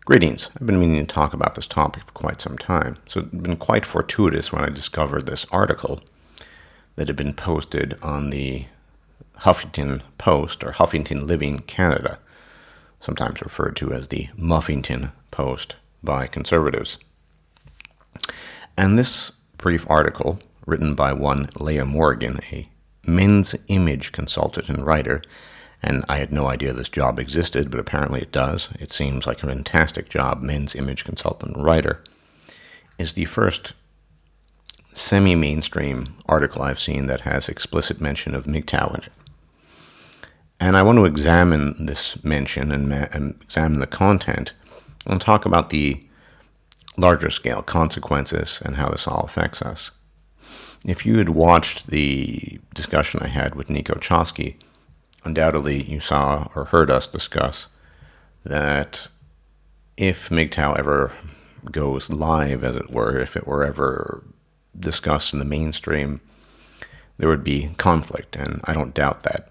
Greetings. I've been meaning to talk about this topic for quite some time, so it's been quite fortuitous when I discovered this article that had been posted on the Huffington Post, or Huffington Living Canada, sometimes referred to as the Muffington Post by conservatives. And this brief article, written by one Leah Morgan, a men's image consultant and writer, and I had no idea this job existed, but apparently it does. It seems like a fantastic job, men's image consultant and writer, is the first semi-mainstream article I've seen that has explicit mention of MGTOW in it. And I want to examine this mention and examine the content and talk about the larger scale consequences and how this all affects us. If you had watched the discussion I had with Nico Chosky, undoubtedly you saw or heard us discuss that if MGTOW ever goes live, as it were, if it were ever discussed in the mainstream, there would be conflict, and I don't doubt that.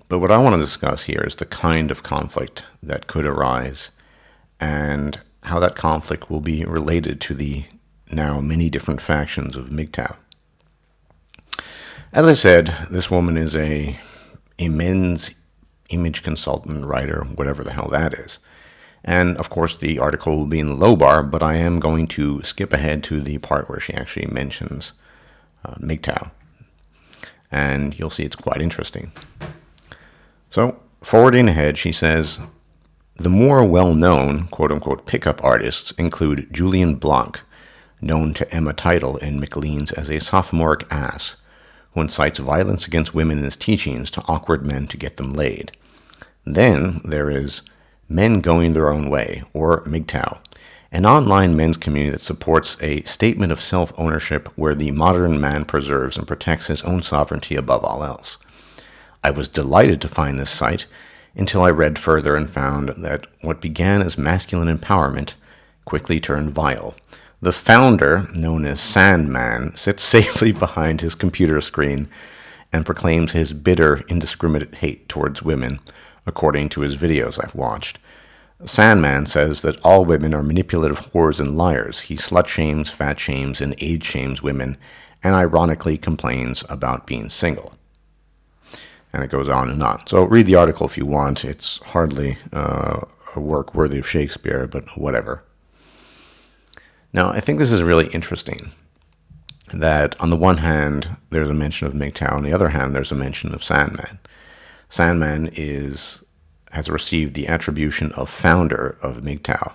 But what I want to discuss here is the kind of conflict that could arise and how that conflict will be related to the now many different factions of MGTOW. As I said, this woman is a men's image consultant, writer, whatever the hell that is. And of course the article will be in the low bar, but I am going to skip ahead to the part where she actually mentions MGTOW. And you'll see it's quite interesting. So, forwarding ahead, she says, the more well-known, quote-unquote, pickup artists include Julian Blanc, known to Emma Teitel in McLean's as a sophomoric ass, who incites violence against women in his teachings to awkward men to get them laid. Then there is Men Going Their Own Way, or MGTOW, an online men's community that supports a statement of self-ownership where the modern man preserves and protects his own sovereignty above all else. I was delighted to find this site until I read further and found that what began as masculine empowerment quickly turned vile. The founder, known as Sandman, sits safely behind his computer screen and proclaims his bitter, indiscriminate hate towards women, according to his videos I've watched. Sandman says that all women are manipulative whores and liars. He slut-shames, fat-shames, and age-shames women, and ironically complains about being single. And it goes on and on. So read the article if you want. It's hardly a work worthy of Shakespeare, but whatever. Now, I think this is really interesting, that on the one hand, there's a mention of MGTOW, on the other hand, there's a mention of Sandman. Sandman has received the attribution of founder of MGTOW.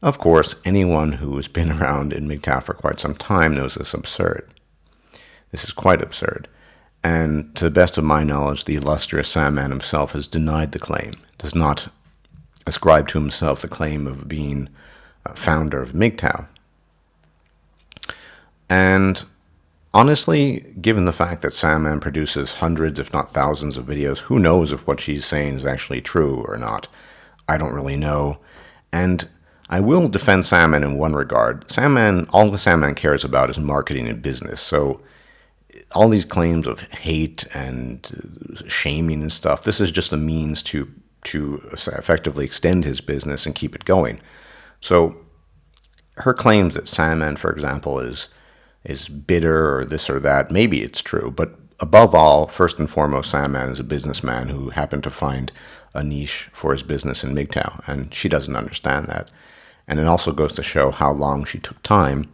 Of course, anyone who has been around in MGTOW for quite some time knows this is absurd. This is quite absurd. And to the best of my knowledge, the illustrious Sandman himself has denied the claim, does not ascribe to himself the claim of being founder of MGTOW. And honestly, given the fact that Sandman produces hundreds, if not thousands of videos, who knows if what she's saying is actually true or not? I don't really know. And I will defend Sandman in one regard. All the Sandman cares about is marketing and business. So all these claims of hate and shaming and stuff, this is just a means to effectively extend his business and keep it going. So her claims that Sandman, for example, is bitter or this or that, maybe it's true. But above all, first and foremost, Sandman is a businessman who happened to find a niche for his business in MGTOW, and she doesn't understand that. And it also goes to show how long she took time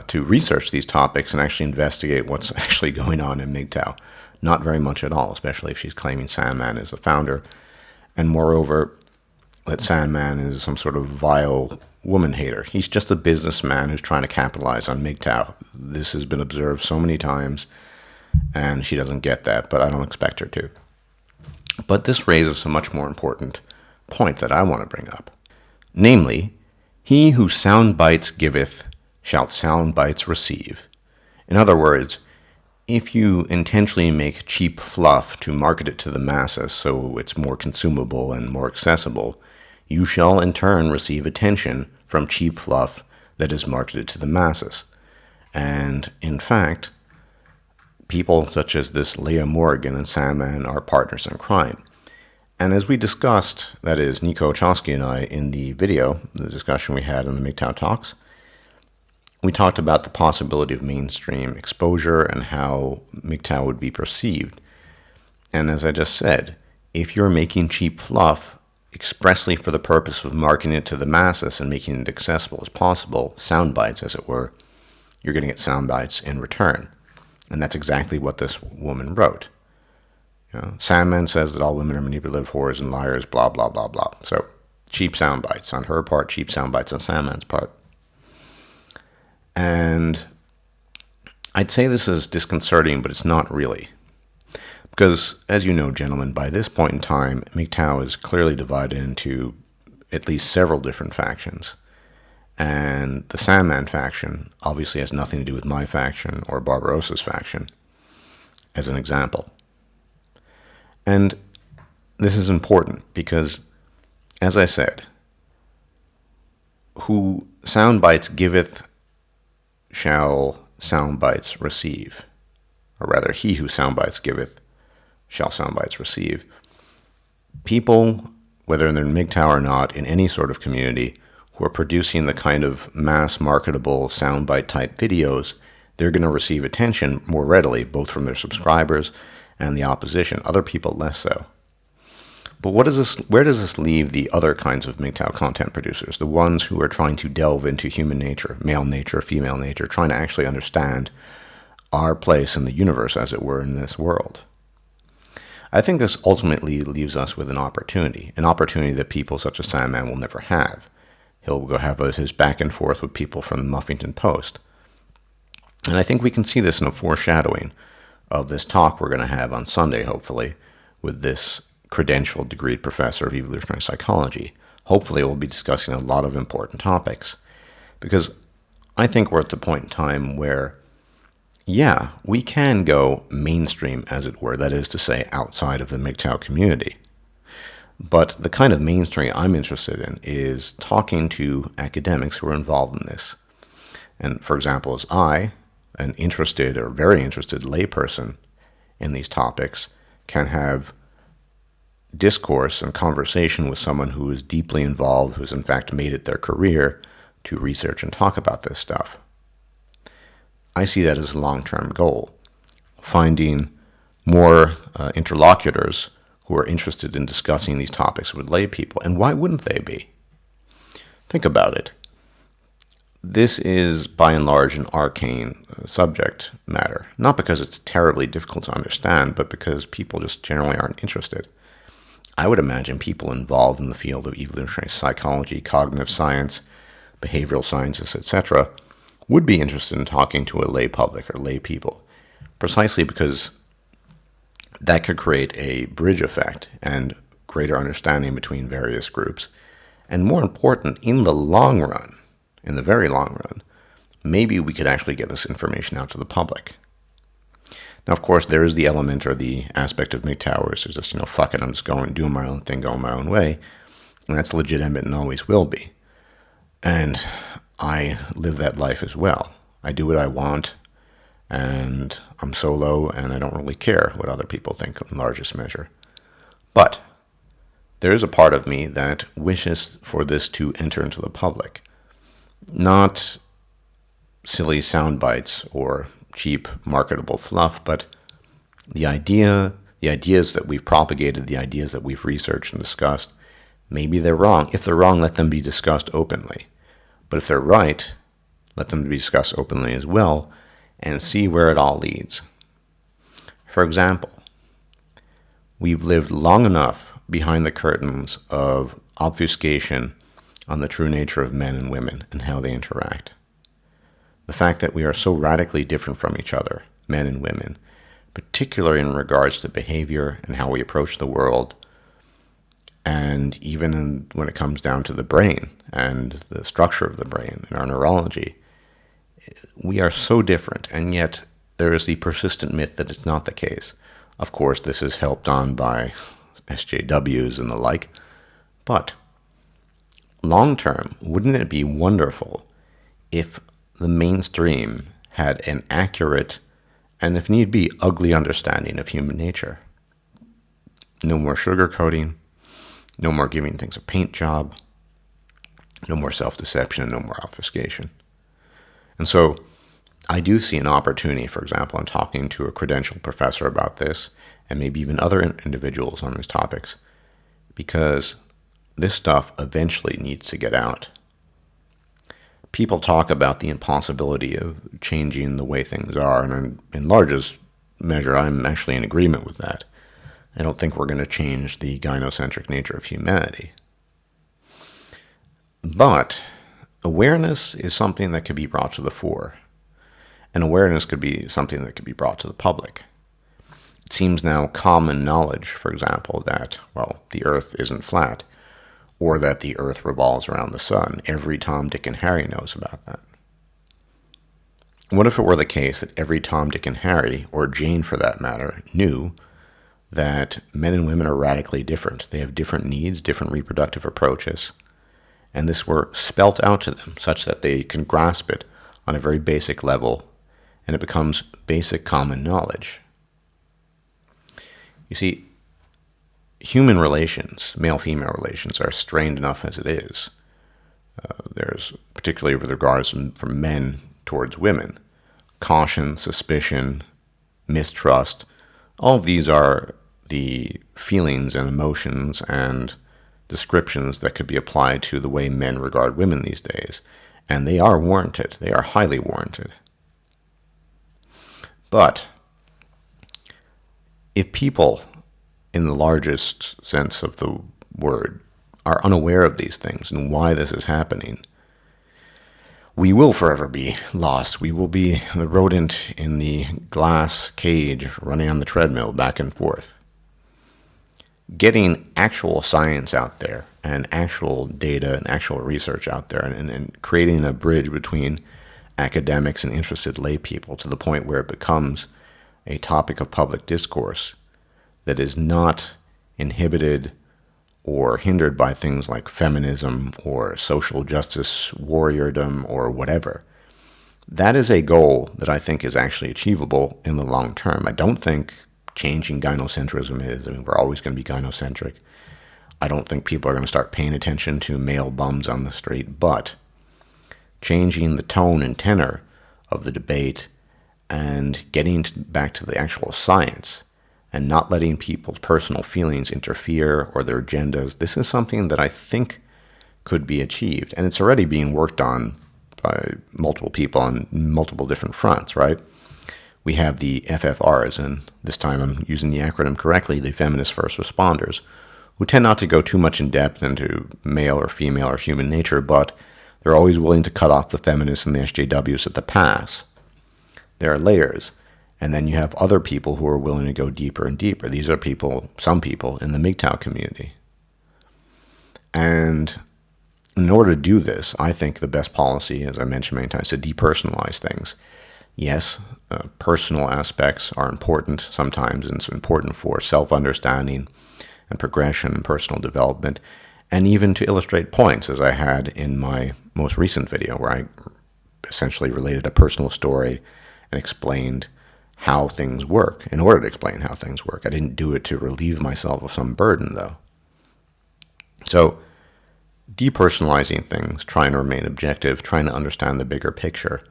to research these topics and actually investigate what's actually going on in MGTOW. Not very much at all, especially if she's claiming Sandman is the founder. And moreover, that Sandman is some sort of vile woman hater. He's just a businessman who's trying to capitalize on MGTOW. This has been observed so many times, and she doesn't get that, but I don't expect her to. But this raises a much more important point that I want to bring up. Namely, he who sound bites giveth shall sound bites receive. In other words, if you intentionally make cheap fluff to market it to the masses so it's more consumable and more accessible, you shall in turn receive attention from cheap fluff that is marketed to the masses. And in fact, people such as this Leah Morgan and Sandman are partners in crime. And as we discussed, that is, Nico Chomsky and I, in the video, the discussion we had in the MGTOW talks, we talked about the possibility of mainstream exposure and how MGTOW would be perceived. And as I just said, if you're making cheap fluff expressly for the purpose of marketing it to the masses and making it accessible as possible, sound bites as it were, you're going to get sound bites in return. And that's exactly what this woman wrote. Sandman says that all women are manipulative whores and liars, blah, blah, blah, blah. So cheap sound bites on her part, cheap sound bites on Sandman's part. And I'd say this is disconcerting, but it's not really. Because, as you know, gentlemen, by this point in time, MGTOW is clearly divided into at least several different factions. And the Sandman faction obviously has nothing to do with my faction or Barbarossa's faction, as an example. And this is important because, as I said, who sound bites giveth shall sound bites receive. Or rather, he who sound bites giveth shall sound bites receive. People, whether they're in MGTOW or not, in any sort of community, who are producing the kind of mass marketable soundbite type videos, they're going to receive attention more readily, both from their subscribers and the opposition, other people less so. But where does this leave the other kinds of MGTOW content producers, the ones who are trying to delve into human nature, male nature, female nature, trying to actually understand our place in the universe, as it were, in this world? I think this ultimately leaves us with an opportunity that people such as Sandman will never have. He'll go have his back and forth with people from the Huffington Post. And I think we can see this in a foreshadowing of this talk we're going to have on Sunday, hopefully, with this credentialed degreed professor of evolutionary psychology. Hopefully we'll be discussing a lot of important topics. Because I think we're at the point in time where, yeah, we can go mainstream, as it were, that is to say, outside of the MGTOW community. But the kind of mainstream I'm interested in is talking to academics who are involved in this. And for example, as I, an interested or very interested layperson in these topics, can have discourse and conversation with someone who is deeply involved, who's in fact made it their career to research and talk about this stuff. I see that as a long-term goal, finding more interlocutors who are interested in discussing these topics with lay people. And why wouldn't they be? Think about it. This is, by and large, an arcane subject matter. Not because it's terribly difficult to understand, but because people just generally aren't interested. I would imagine people involved in the field of evolutionary psychology, cognitive science, behavioral sciences, etc., would be interested in talking to a lay public or lay people, precisely because that could create a bridge effect and greater understanding between various groups. And more important, in the long run, in the very long run, maybe we could actually get this information out to the public. Now, of course, there is the element or the aspect of MGTOW is just, fuck it, I'm just going, doing my own thing, going my own way. And that's legitimate and always will be. And I live that life as well. I do what I want, and I'm solo, and I don't really care what other people think in largest measure. But there is a part of me that wishes for this to enter into the public. Not silly sound bites or cheap marketable fluff, but the ideas that we've propagated, the ideas that we've researched and discussed, maybe they're wrong. If they're wrong, let them be discussed openly. But if they're right, let them be discussed openly as well, and see where it all leads. For example, we've lived long enough behind the curtains of obfuscation on the true nature of men and women and how they interact. The fact that we are so radically different from each other, men and women, particularly in regards to behavior and how we approach the world, and even when it comes down to the brain and the structure of the brain and our neurology, we are so different, and yet there is the persistent myth that it's not the case. Of course, this is helped on by SJWs and the like, but long term, wouldn't it be wonderful if the mainstream had an accurate and, if need be, ugly understanding of human nature? No more sugarcoating, No more giving things a paint job. No more self-deception and no more obfuscation. And so I do see an opportunity, for example, in talking to a credentialed professor about this, and maybe even other individuals on these topics, because this stuff eventually needs to get out. People talk about the impossibility of changing the way things are, and in largest measure, I'm actually in agreement with that. I don't think we're going to change the gynocentric nature of humanity. But awareness is something that could be brought to the fore. And awareness could be something that could be brought to the public. It seems now common knowledge, for example, that, well, the Earth isn't flat, or that the Earth revolves around the sun. Every Tom, Dick, and Harry knows about that. What if it were the case that every Tom, Dick, and Harry, or Jane for that matter, knew that men and women are radically different? They have different needs, different reproductive approaches, and this were spelt out to them such that they can grasp it on a very basic level, and it becomes basic common knowledge. You see, human relations, male-female relations, are strained enough as it is. There's, particularly with regards from men towards women, caution, suspicion, mistrust. All of these are the feelings and emotions and descriptions that could be applied to the way men regard women these days. And they are warranted. They are highly warranted. But if people, in the largest sense of the word, are unaware of these things and why this is happening, we will forever be lost. We will be the rodent in the glass cage running on the treadmill back and forth. Getting actual science out there and actual data and actual research out there and creating a bridge between academics and interested lay people to the point where it becomes a topic of public discourse that is not inhibited or hindered by things like feminism or social justice warriordom or whatever. That is a goal that I think is actually achievable in the long term. I don't think changing gynocentrism is. I mean, we're always going to be gynocentric. I don't think people are going to start paying attention to male bums on the street, but changing the tone and tenor of the debate and getting back to the actual science and not letting people's personal feelings interfere or their agendas, this is something that I think could be achieved. And it's already being worked on by multiple people on multiple different fronts, right? We have the FFRs, and this time I'm using the acronym correctly, the Feminist First Responders, who tend not to go too much in depth into male or female or human nature, but they're always willing to cut off the feminists and the SJWs at the pass. There are layers. And then you have other people who are willing to go deeper and deeper. These are people, some people, in the MGTOW community. And in order to do this, I think the best policy, as I mentioned many times, is to depersonalize things. Yes, personal aspects are important sometimes, and it's important for self-understanding and progression and personal development, and even to illustrate points, as I had in my most recent video, where I essentially related a personal story and explained how things work in order to explain how things work. I didn't do it to relieve myself of some burden, though. So depersonalizing things, trying to remain objective, trying to understand the bigger picture,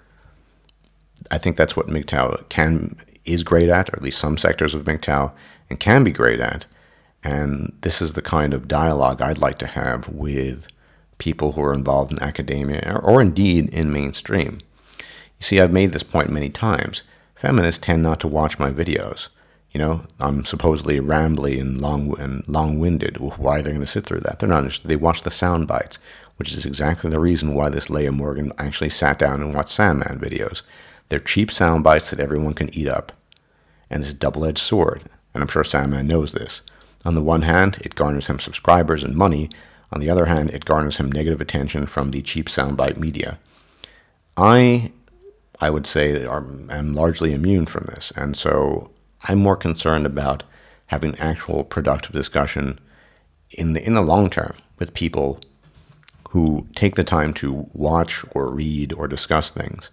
I think that's what MGTOW is great at, or at least some sectors of MGTOW, and can be great at. And this is the kind of dialogue I'd like to have with people who are involved in academia or indeed in mainstream. You see, I've made this point many times. Feminists tend not to watch my videos. You know, I'm supposedly rambly and long-winded. Why are they going to sit through that? They're not interested. They watch the sound bites, which is exactly the reason why this Leah Morgan actually sat down and watched Sandman videos. They're cheap sound bites that everyone can eat up. And it's a double-edged sword. And I'm sure Sandman knows this. On the one hand, it garners him subscribers and money. On the other hand, it garners him negative attention from the cheap soundbite media. I would say I'm largely immune from this, and so I'm more concerned about having actual productive discussion in the long term with people who take the time to watch or read or discuss things.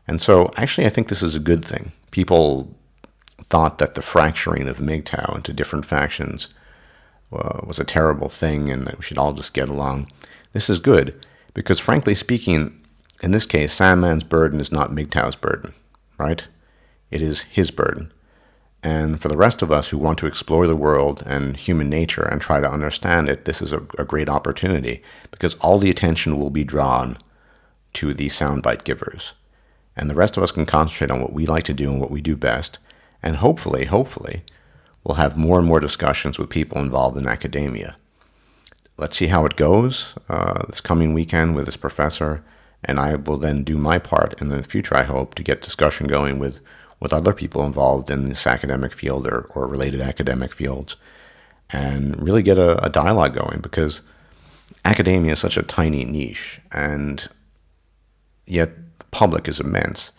And so actually I think this is a good thing. People thought that the fracturing of MGTOW into different factions was a terrible thing and that we should all just get along. This is good because, frankly speaking, in this case, Sandman's burden is not MGTOW's burden, right? It is his burden. And for the rest of us who want to explore the world and human nature and try to understand it, this is a great opportunity because all the attention will be drawn to the soundbite givers. And the rest of us can concentrate on what we like to do and what we do best. And hopefully, we'll have more and more discussions with people involved in academia. Let's see how it goes this coming weekend with this professor. And I will then do my part in the future, I hope, to get discussion going with other people involved in this academic field or related academic fields and really get a dialogue going because academia is such a tiny niche and yet the public is immense.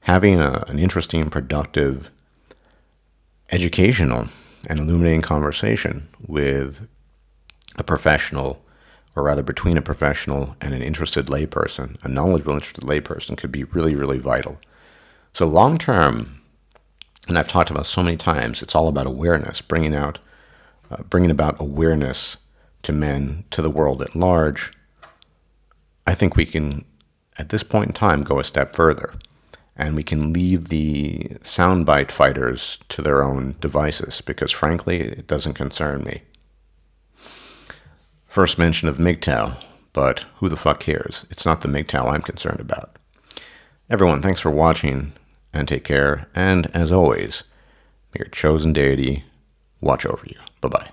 Having an interesting, productive, educational, and illuminating conversation with a professional, or rather between a professional and an interested layperson, a knowledgeable, interested layperson, could be really, really vital. So long term, and I've talked about so many times, it's all about awareness, bringing about awareness to men, to the world at large. I think we can, at this point in time, go a step further, and we can leave the soundbite fighters to their own devices, because frankly, it doesn't concern me. First mention of MGTOW, but who the fuck cares? It's not the MGTOW I'm concerned about. Everyone, thanks for watching, and take care, and as always, may your chosen deity watch over you. Bye-bye.